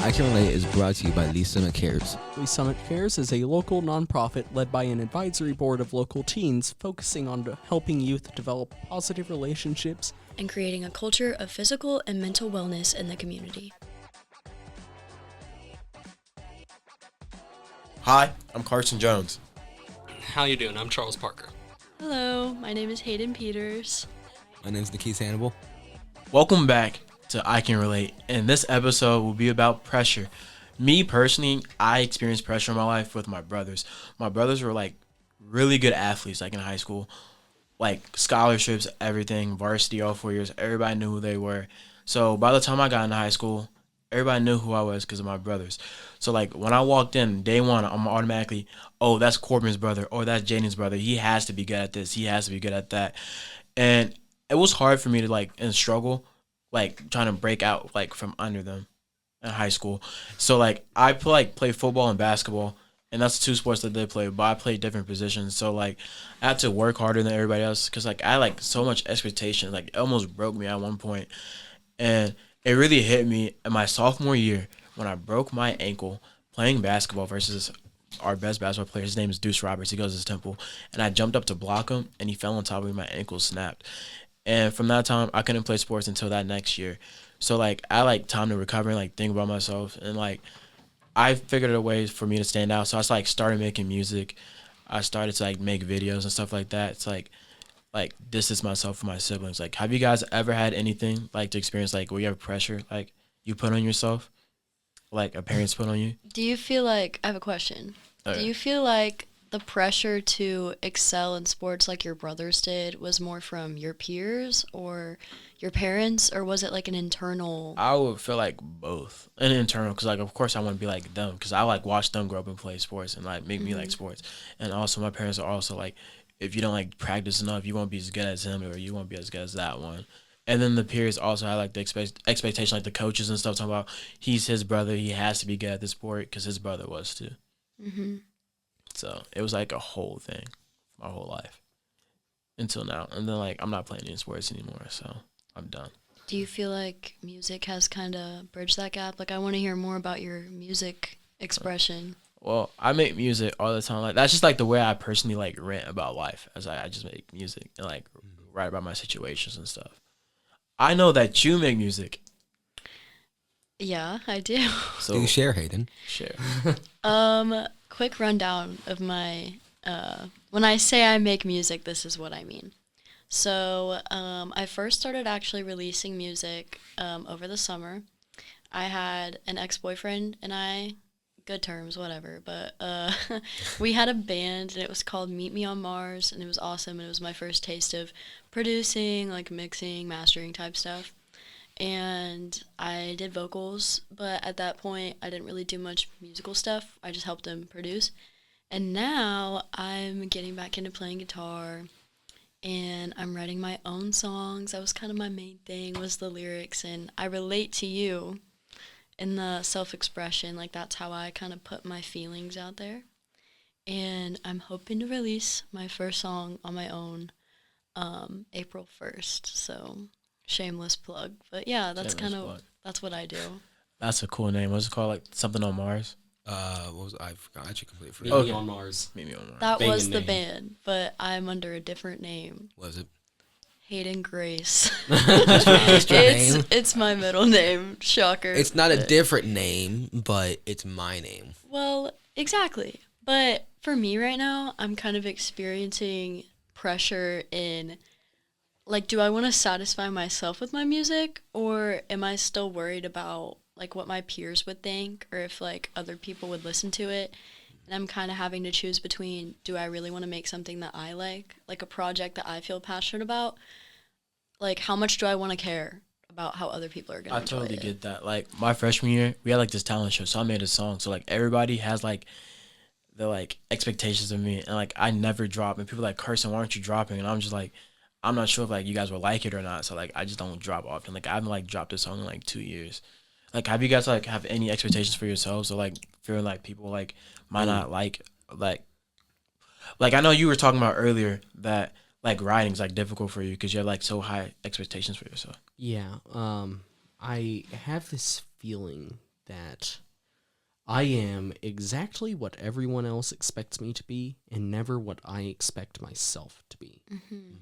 I Can Relate is brought to you by Lee Summit Cares. Lee Summit Cares is a local nonprofit led by an advisory board of local teens focusing on helping youth develop positive relationships and creating a culture of physical and mental wellness in the community. Hi, I'm Karson Jones. How you doing? I'm Charles Parker. Hello, my name is Hayden Peters. My name is Nikeese Hannibal. Welcome back to I Can Relate, and this episode will be about pressure. Me personally, I experienced pressure in my life with my brothers. My brothers were like really good athletes, like in high school, like scholarships, everything, varsity all 4 years. Everybody knew who they were. So by the time I got into high school, everybody knew who I was because of my brothers. So like when I walked in day one, I'm automatically, oh, that's Corbin's brother, or that's Jaden's brother. He has to be good at this. He has to be good at that. And it was hard for me to like and struggle, like trying to break out like from under them in high school. So like I play football and basketball, and that's two sports that they play, but I play different positions. So like I had to work harder than everybody else because like I had like so much expectation. Like it almost broke me at one point. And it really hit me in my sophomore year when I broke my ankle playing basketball versus our best basketball player. His name is Deuce Roberts. He goes to Temple. And I jumped up to block him, and he fell on top of me. My ankle snapped. And from that time, I couldn't play sports until that next year. So, like, I like time to recover and, like, think about myself. And, like, I figured out a way for me to stand out. So I, like, started making music. I started to, like, make videos and stuff like that. It's, like distance myself from my siblings. Like, have you guys ever had anything, like, to experience, like, where you have pressure, like, you put on yourself? Like, a parent's put on you? Do you feel like, I have a question. Okay. Do you feel like the pressure to excel in sports like your brothers did was more from your peers or your parents, or was it like an internal? I would feel like both. An internal, because, like, of course I want to be like them, because I, like, watch them grow up and play sports and, like, make me like sports. And also my parents are also, like, if you don't, like, practice enough, you won't be as good as him, or you won't be as good as that one. And then the peers also had, like, the expectation, like, the coaches and stuff, talking about he's his brother, he has to be good at the sport, because his brother was, too. Mm-hmm. So it was like a whole thing my whole life until now. And then like I'm not playing any sports anymore, so I'm done. Do you feel like music has kind of bridged that gap? Like I want to hear more about your music expression. Well, I make music all the time. Like that's just like the way I personally like rant about life. As I just make music and like write about my situations and stuff. I know that you make music. Yeah, I do. So you share, Hayden. Share. Quick rundown of my, when I say I make music, this is what I mean. So, I first started actually releasing music, over the summer. I had an ex-boyfriend and I, good terms, whatever, but, we had a band and it was called Meet Me on Mars, and it was awesome, and it was my first taste of producing, like mixing, mastering type stuff. And I did vocals, but at that point, I didn't really do much musical stuff. I just helped him produce. And now I'm getting back into playing guitar, and I'm writing my own songs. That was kind of my main thing, was the lyrics, and I relate to you in the self-expression. Like, that's how I kind of put my feelings out there. And I'm hoping to release my first song on my own April 1st, so... shameless plug, but yeah, that's kind of that's what I do. That's a cool name. What's it called? Like something on Mars? What was I forgot? I actually completely Meet forgot. Me on Mars. Meet Me on Mars. That Banging was the name. band, but I'm under a different name. Was it? Hayden Grace. Just your name? It's my middle name. Shocker. It's not a different name, but it's my name. Well, exactly. But for me right now, I'm kind of experiencing pressure in, like, do I want to satisfy myself with my music, or am I still worried about, like, what my peers would think, or if, like, other people would listen to it? And I'm kind of having to choose between, do I really want to make something that I like a project that I feel passionate about? Like, how much do I want to care about how other people are going to enjoy it? I totally get that. Like, my freshman year, we had, like, this talent show, so I made a song. So, like, everybody has, like, the, like, expectations of me, and, like, I never drop. And people are like, Karson, why aren't you dropping? And I'm just like, I'm not sure if, like, you guys will like it or not, so, like, I just don't drop often. Like, I haven't, like, dropped a song in, like, 2 years. Like, have you guys, like, have any expectations for yourselves, or, like, feeling like people, like, might not like, I know you were talking about earlier that, like, writing's, like, difficult for you because you have, like, so high expectations for yourself. Yeah, I have this feeling that I am exactly what everyone else expects me to be and never what I expect myself to be.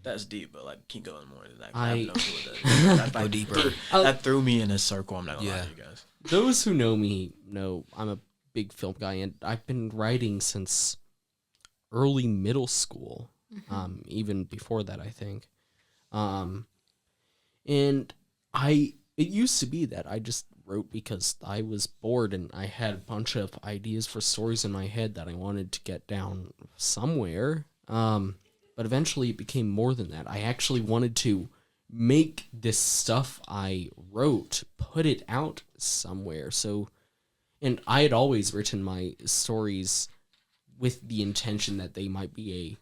That's deep, but like keep going more than that. I- I have no clue what that. Go deeper. That threw me in a circle. I'm not gonna lie Yeah. to you guys. Those who know me know I'm a big film guy, and I've been writing since early middle school, even before that, I think. And it used to be that I just wrote because I was bored and I had a bunch of ideas for stories in my head that I wanted to get down somewhere. But eventually it became more than that. I actually wanted to make this stuff I wrote, put it out somewhere. And I had always written my stories with the intention that they might be a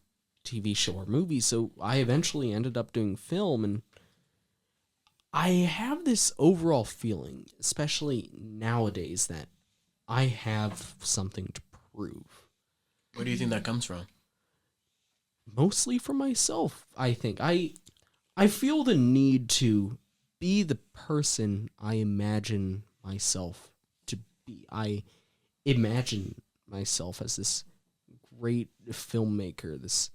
TV show or movie. So I eventually ended up doing film, and I have this overall feeling, especially nowadays, that I have something to prove. Where do you think that comes from? Mostly for myself, I think. I feel the need to be the person I imagine myself to be. I imagine myself as this great filmmaker, this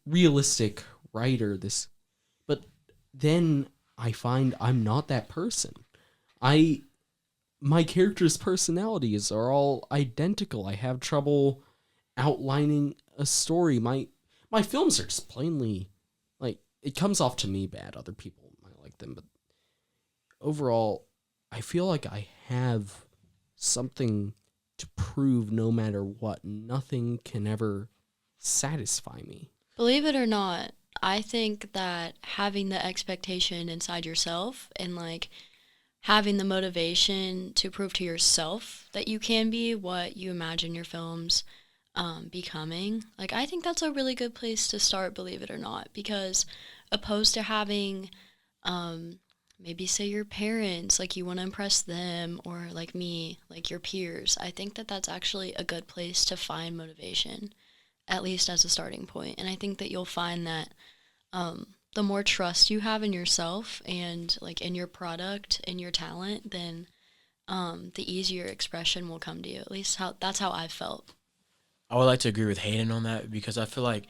realistic writer, but then I find I'm not that person. My character's personalities are all identical. I have trouble outlining a story. My films are just plainly, like, it comes off to me bad. Other people might like them, but overall, I feel like I have something to prove no matter what. Nothing can ever satisfy me. Believe it or not, I think that having the expectation inside yourself and like having the motivation to prove to yourself that you can be what you imagine your films becoming, like, I think that's a really good place to start, believe it or not, because opposed to having maybe say your parents, like you want to impress them, or like me, like your peers, I think that that's actually a good place to find motivation, at least as a starting point. And I think that you'll find that the more trust you have in yourself and like in your product and your talent, then the easier expression will come to you. At least that's how I felt. I would like to agree with Hayden on that, because I feel like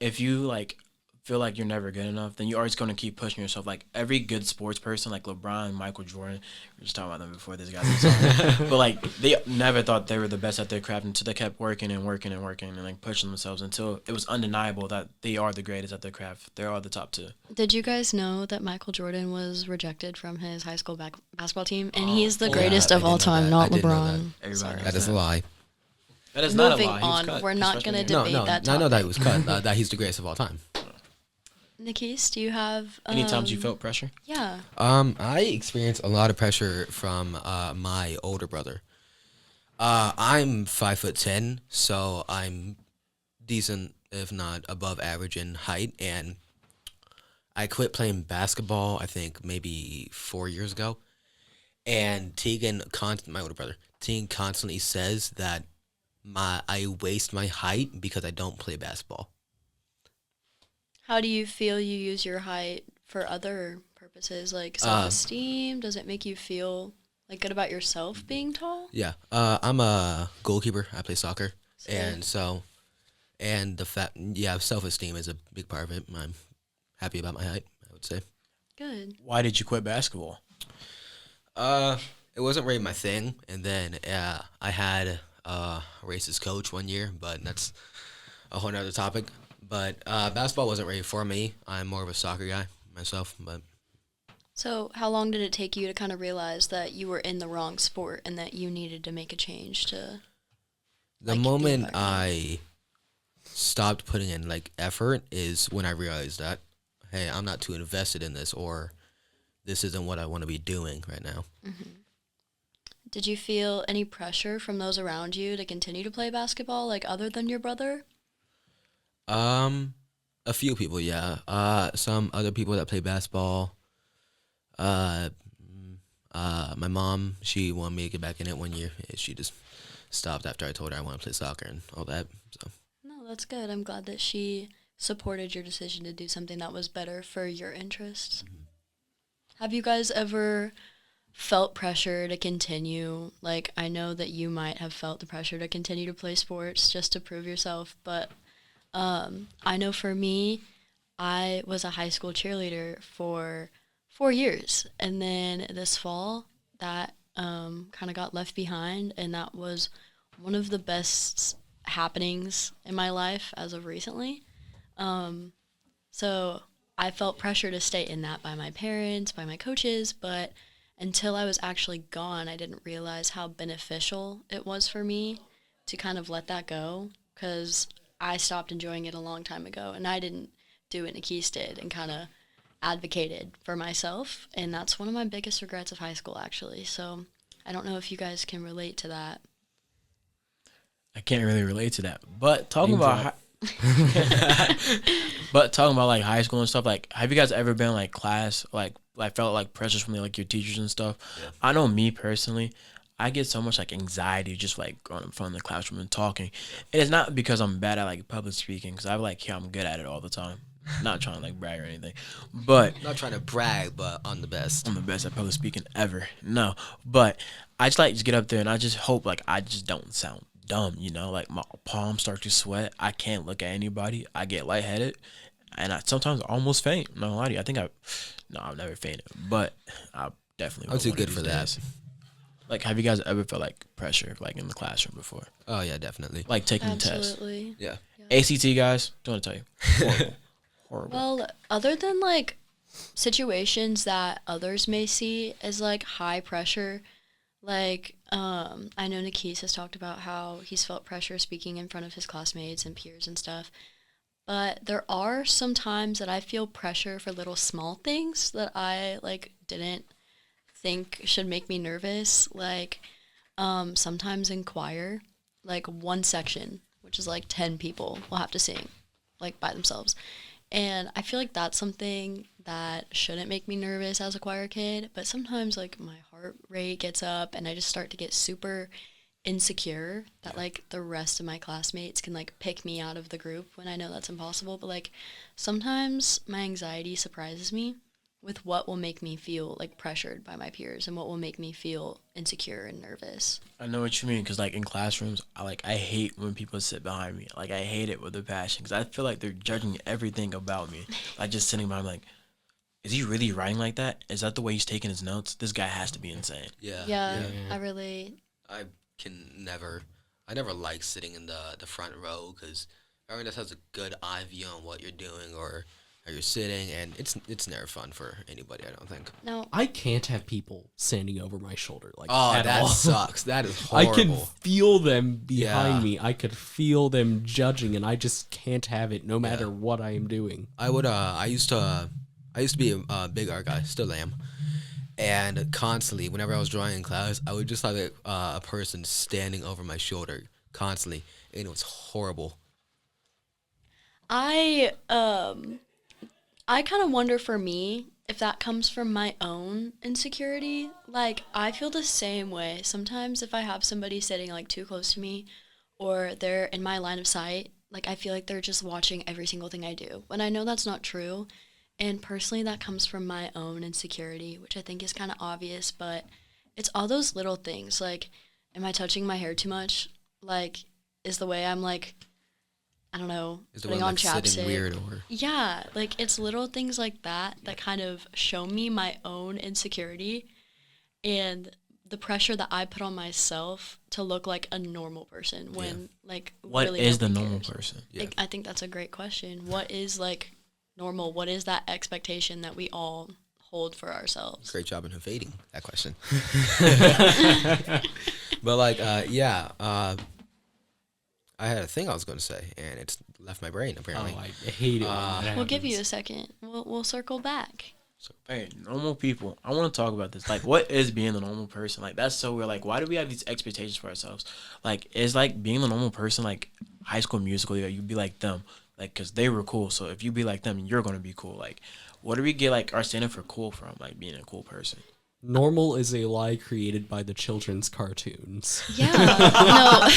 if you like feel like you're never good enough, then you're always going to keep pushing yourself. Like every good sports person, like LeBron, Michael Jordan, we were just talking about them before this guy was on, but like they never thought they were the best at their craft until they kept working and working and working and like pushing themselves until it was undeniable that they are the greatest at their craft. They are the top two. Did you guys know that Michael Jordan was rejected from his high school basketball team, and he's the greatest of all time, not LeBron? Everybody knows That is a lie. That is not a Moving lie. He was on, cut we're his not freshman going to year. debate that I know that he topic. was cut. That he's the greatest of all time. Nikeese, do you have Any times you felt pressure? Yeah. I experienced a lot of pressure from my older brother. I'm 5'10", so I'm decent, if not above average in height, and I quit playing basketball, I think maybe 4 years ago. And my older brother, Tegan constantly says that I waste my height because I don't play basketball. How do you feel you use your height for other purposes, like self-esteem? Does it make you feel like good about yourself being tall? Yeah, I'm a goalkeeper. I play soccer, Sick. and the fact, self-esteem is a big part of it. I'm happy about my height, I would say. Good. Why did you quit basketball? It wasn't really my thing, and then I had a racist coach one year, but that's a whole nother topic. But basketball wasn't really for me. I'm more of a soccer guy myself. But So how long did it take you to kind of realize that you were in the wrong sport and that you needed to make a change to the like, be moment better? I stopped putting in like effort is when I realized that, hey, I'm not too invested in this, or this isn't what I want to be doing right now. Did you feel any pressure from those around you to continue to play basketball, like other than your brother? A few people, yeah. Some other people that play basketball. My mom, she wanted me to get back in it one year. She just stopped after I told her I want to play soccer and all that. So No, that's good. I'm glad that she supported your decision to do something that was better for your interests. Have you guys ever felt pressure to continue. Like, I know that you might have felt the pressure to continue to play sports just to prove yourself, but I know for me, I was a high school cheerleader for 4 years, and then this fall, that kind of got left behind, and that was one of the best happenings in my life as of recently. So I felt pressure to stay in that by my parents, by my coaches, but until I was actually gone, I didn't realize how beneficial it was for me to kind of let that go, because I stopped enjoying it a long time ago, and I didn't do what Nikeese did and kind of advocated for myself, and that's one of my biggest regrets of high school, actually. So I don't know if you guys can relate to that. I can't really relate to that. But talking Name about but talking about like high school and stuff, like have you guys ever been like class like felt like pressures from like your teachers and stuff? Yeah. I know me personally, I get so much like anxiety just like going in front of the classroom and talking. And it's not because I'm bad at like public speaking, because I'm good at it all the time. Not trying to like brag or anything, but Not trying to brag, but I'm the best. I'm the best at public speaking ever. No, but I just like just get up there and I just hope like I just don't sound dumb, you know, like my palms start to sweat. I can't look at anybody. I get lightheaded, and I sometimes almost faint. No lie to you. I've never fainted, but I definitely. I'm too good for that. Like, have you guys ever felt like pressure like in the classroom before? Oh yeah, definitely. Like taking a test. Absolutely. Yeah. ACT guys, don't want to tell you. Horrible. Well, other than like situations that others may see as like high pressure, like I know Nikeese has talked about how he's felt pressure speaking in front of his classmates and peers and stuff. But there are some times that I feel pressure for little small things that I like didn't think should make me nervous. Like sometimes in choir, like one section, which is like 10 people, will have to sing like by themselves. And I feel like that's something that shouldn't make me nervous as a choir kid, but sometimes like my heart rate gets up and I just start to get super insecure that like the rest of my classmates can like pick me out of the group when I know that's impossible. But like sometimes my anxiety surprises me with what will make me feel like pressured by my peers and what will make me feel insecure and nervous. I know what you mean, because like in classrooms, I hate when people sit behind me. Like I hate it with a passion, because I feel like they're judging everything about me. Like just sitting behind, like, is he really writing like that? Is that the way he's taking his notes? This guy has to be insane. Yeah. I really. I never like sitting in the front row, because everyone just has a good eye view on what you're doing or how you're sitting, and it's never fun for anybody, I don't think. No. I can't have people standing over my shoulder like Oh, at that all. sucks. That is horrible. I can feel them behind Yeah. me. I could feel them judging, and I just can't have it no matter what I am doing. I used to be a big art guy, still am. And constantly, whenever I was drawing in class, I would just have a person standing over my shoulder constantly, and it was horrible. I kind of wonder for me if that comes from my own insecurity. Like, I feel the same way. Sometimes if I have somebody sitting, like, too close to me or they're in my line of sight, like, I feel like they're just watching every single thing I do. When I know that's not true. And personally, that comes from my own insecurity, which I think is kind of obvious. But it's all those little things. Like, am I touching my hair too much? Like, is the way I'm, like, I don't know, Is the putting one on like chapstick. sitting weird or Yeah, like it's little things like that that kind of show me my own insecurity and the pressure that I put on myself to look like a normal person when like What really is the nobody normal cares. person? Yeah. I think that's a great question. What is like normal? What is that expectation that we all hold for ourselves? Great job in evading that question. But like, I had a thing I was going to say, and it's left my brain apparently. Oh, I hate it. When that We'll give happens. you a second. We'll circle back. So, hey, normal people. I want to talk about this. Like, what is being the normal person? Like, that's so weird. Like, why do we have these expectations for ourselves? Like, is like being the normal person like High School Musical? Yeah, you be like them, like, cause they were cool. So if you be like them, you're gonna be cool. Like, what do we get like our standard for cool from? Like being a cool person. Normal is a lie created by the children's cartoons. Yeah, no.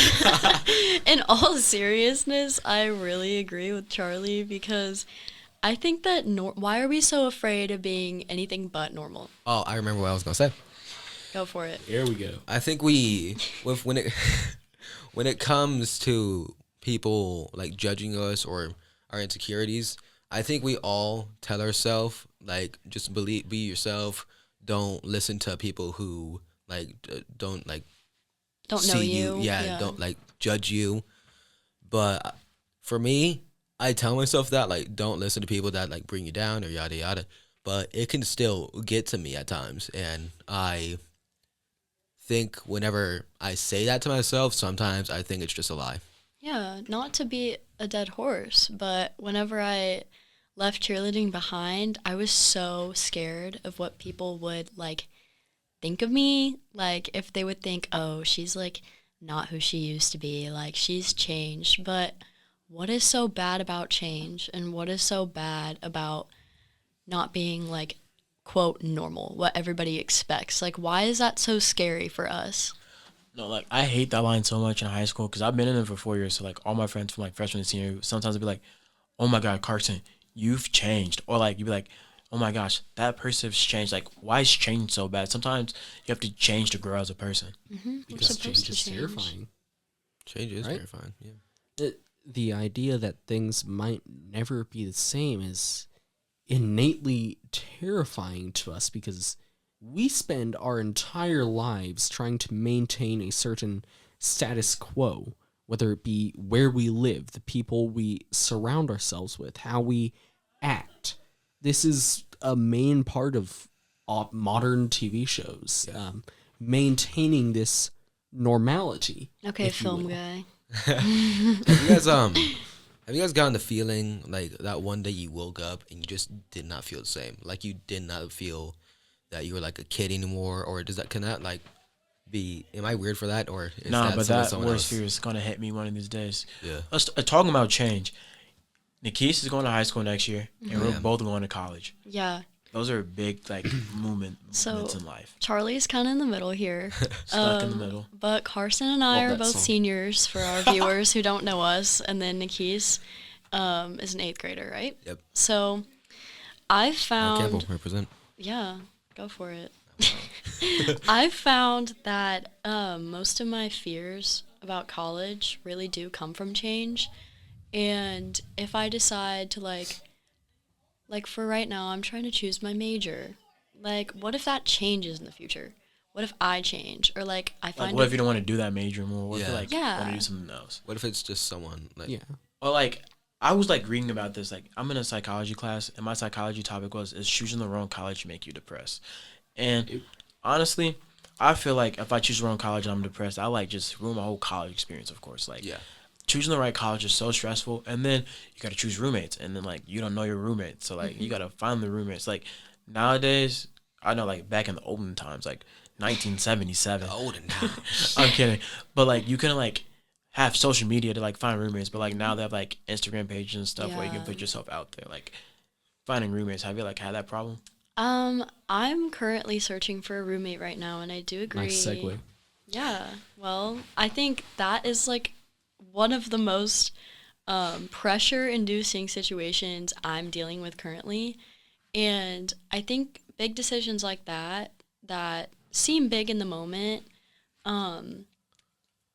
In all seriousness, I really agree with Charlie because I think that why are we so afraid of being anything but normal? Oh, I remember what I was going to say. Go for it. Here we go. I think when it when it comes to people like judging us or our insecurities, I think we all tell ourselves like just be yourself. Don't listen to people who like don't like Don't know see you. Yeah, don't like judge you. But for me, I tell myself that like don't listen to people that like bring you down or yada yada. But it can still get to me at times, and I think whenever I say that to myself, sometimes I think it's just a lie. Yeah, not to be a dead horse, but whenever I left cheerleading behind, I was so scared of what people would like think of me. Like if they would think, oh, she's like not who she used to be, like she's changed. But what is so bad about change, and what is so bad about not being like quote normal, what everybody expects? Like why is that so scary for us? No, like I hate that line so much in high school because I've been in it for 4 years. So like all my friends from like freshman to senior, sometimes I'd be like, "Oh my God, Karson, you've changed," or like you'd be like, "Oh my gosh, that person's changed." Like, why is change so bad? Sometimes you have to change to grow as a person. Because change is terrifying. Change is Right? terrifying. Yeah. The idea that things might never be the same is innately terrifying to us because we spend our entire lives trying to maintain a certain status quo, whether it be where we live, the people we surround ourselves with, how we act. This is a main part of modern TV shows, maintaining this normality. Okay, if you film will. guy. Have you guys gotten the feeling like that one day you woke up and you just did not feel the same? Like you did not feel that you were like a kid anymore, or can that like be? Am I weird for that, or is Nah, that but someone that else? worst fear is gonna hit me one of these days. Yeah. Us talking about change. Nikeese is going to high school next year, and we're Yeah. both going to college. Yeah. Those are big like moments So in life. Charlie's kind of in the middle here. Stuck in the middle. But Karson and I Love are that both song. seniors for our viewers who don't know us, and then Nikeese is an 8th grader, right? Yep. So I Campbell found, represent. yeah, go for it. I found that most of my fears about college really do come from change, and if I decide to like for right now, I'm trying to choose my major. Like, what if that changes in the future? What if I change, or like I Like, find what if you don't want to do that major anymore? What if you Yeah. like Yeah. want to do something else? What if it's just someone like? Yeah. Or like I was like reading about this. Like I'm in a psychology class, and my psychology topic was is choosing the wrong college to make you depressed. And honestly, I feel like if I choose the wrong college and I'm depressed, I like just ruin my whole college experience. Of course, like Yeah. choosing the right college is so stressful, and then you got to choose roommates, and then like you don't know your roommates, so like you got to find the roommates. Like nowadays, I know like back in the olden times, like 1977. Olden times. I'm kidding, but like you couldn't like have social media to like find roommates, but like now they have like Instagram pages and stuff where you can Yeah. put yourself out there. Like finding roommates, have you like had that problem? I'm currently searching for a roommate right now, and I do agree. Nice segue. Yeah. Well, I think that is like one of the most pressure-inducing situations I'm dealing with currently, and I think big decisions like that seem big in the moment.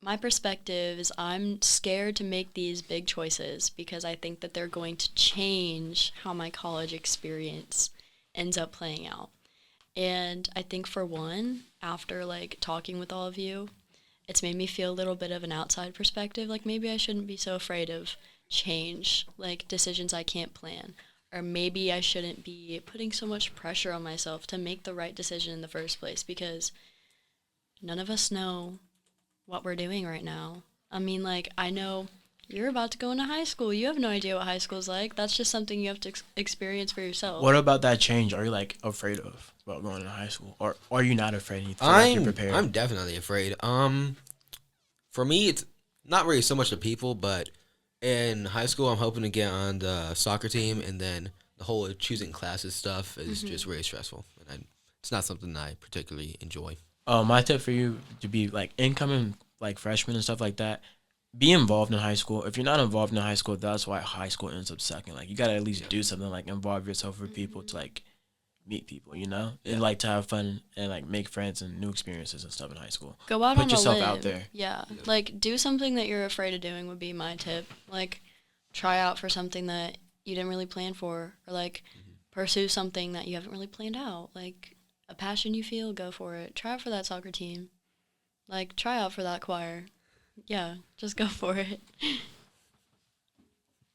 My perspective is I'm scared to make these big choices because I think that they're going to change how my college experience ends up playing out. And I think for one, after like talking with all of you, it's made me feel a little bit of an outside perspective. Like maybe I shouldn't be so afraid of change, like decisions I can't plan. Or maybe I shouldn't be putting so much pressure on myself to make the right decision in the first place because none of us know what we're doing right now. I mean, like, I know you're about to go into high school. You have no idea what high school's like. That's just something you have to experience for yourself. What about that change? Are you like afraid of about going to high school, or are you not afraid? You feel like you're prepared. I'm definitely afraid. For me, it's not really so much the people, but in high school, I'm hoping to get on the soccer team, and then the whole choosing classes stuff is just really stressful, and it's not something I particularly enjoy. My tip for you to be like incoming like freshmen and stuff like that, be involved in high school. If you're not involved in high school, that's why high school ends up sucking. Like you gotta at least do something like involve yourself with people to like meet people, and like to have fun and like make friends and new experiences and stuff in high school. Go out Put on yourself a limb. out there. Yeah. Like, do something that you're afraid of doing would be my tip. Like, try out for something that you didn't really plan for, or like pursue something that you haven't really planned out. Like, a passion you feel, go for it. Try out for that soccer team. Like, try out for that choir. Yeah, just go for it.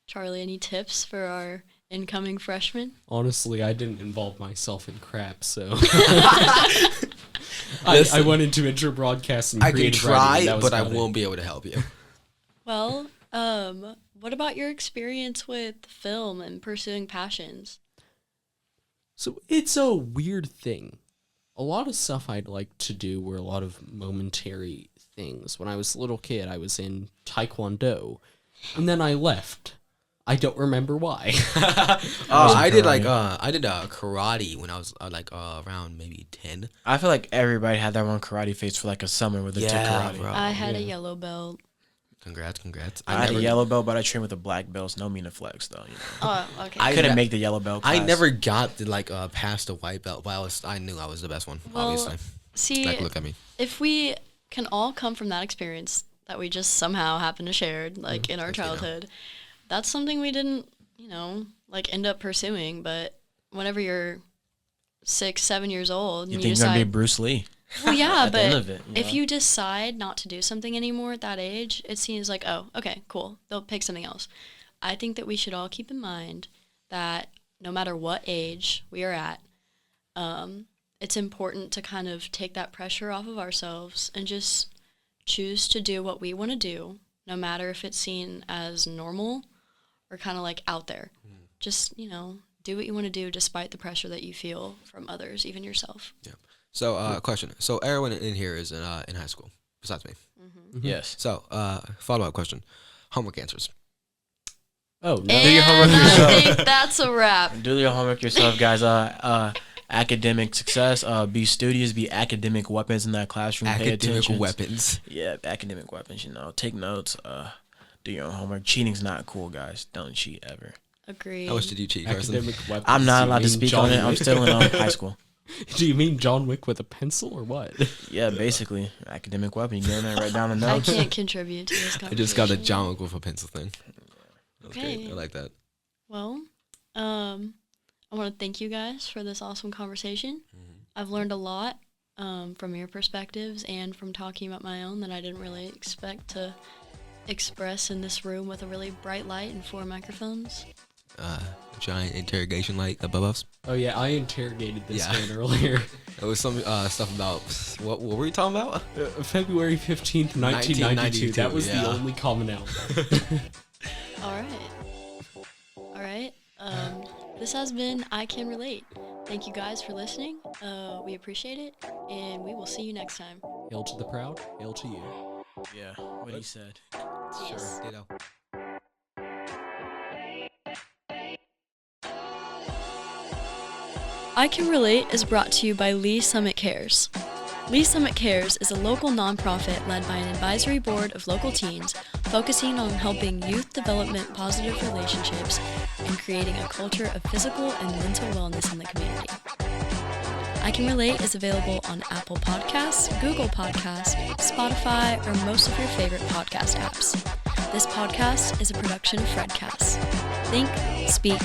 Charlie, any tips for our incoming freshmen? Honestly, I didn't involve myself in crap, so Listen, I went into intro broadcasting. I can creative writing, try, and that was but I about it. won't be able to help you. Well, what about your experience with film and pursuing passions? So it's a weird thing. A lot of stuff I'd like to do were a lot of momentary things. When I was a little kid, I was in Taekwondo, and then I left. I don't remember why. I did karate when I was around maybe 10. I feel like everybody had their one karate phase for like a summer where they took karate. bro. I had a yellow belt. Congrats. I had a yellow belt, but I trained with a black belt. So no mean to flex though. Oh, okay. I couldn't make the yellow belt class. I never got to past the white belt, but I knew I was the best one. Well, obviously, see, look at me. if we can all come from that experience that we just somehow happened to share, like in our Yes, we know. childhood, that's something we didn't, end up pursuing. But whenever you're 6-7 years old, You and think you're gonna be Bruce Lee? well, yeah, at the end but of it, if you decide not to do something anymore at that age, it seems like, oh, okay, cool, they'll pick something else. I think that we should all keep in mind that no matter what age we are at, it's important to kind of take that pressure off of ourselves and just choose to do what we want to do, no matter if it's seen as normal or kind of like out there. Just, do what you want to do despite the pressure that you feel from others, even yourself. Yeah. So, question. So, everyone in here is in high school, besides me. Yes. So, follow-up question. Homework answers. Oh, no. Do your homework And I yourself. think that's a wrap. Do your homework yourself, guys. Academic success. Be studious. Be academic weapons in that classroom. Pay Academic attention. weapons. Yeah, academic weapons. Take notes. Do your own homework. Cheating's not cool, guys. Don't cheat ever. Agreed. How much did you cheat, Karson? Academic weapons. I'm not Do you allowed to mean speak John on it. I'm Wick? still in high school. Do you mean John Wick with a pencil or what? Yeah, basically academic weapon. You get in there, write down the I notes. can't contribute to this I conversation. just got a John Wick with a pencil thing. That's Okay. great. I like that. Well, I want to thank you guys for this awesome conversation. I've learned a lot from your perspectives and from talking about my own that I didn't really expect to express in this room with a really bright light and 4 microphones. Giant interrogation light above us. Oh yeah, I interrogated this Yeah. man earlier. There was some stuff about what were we talking about? February 15th, 1992. That was yeah. the only commonality. All right. This has been I Can Relate. Thank you guys for listening. We appreciate it, and we will see you next time. Hail to the proud, hail to you. Yeah, what he said. Yes. Ditto. I Can Relate is brought to you by Lee Summit Cares. Lee Summit Cares is a local nonprofit led by an advisory board of local teens focusing on helping youth development positive relationships and creating a culture of physical and mental wellness in the community. I Can Relate is available on Apple Podcasts, Google Podcasts, Spotify, or most of your favorite podcast apps. This podcast is a production of Fredcast. Think, speak,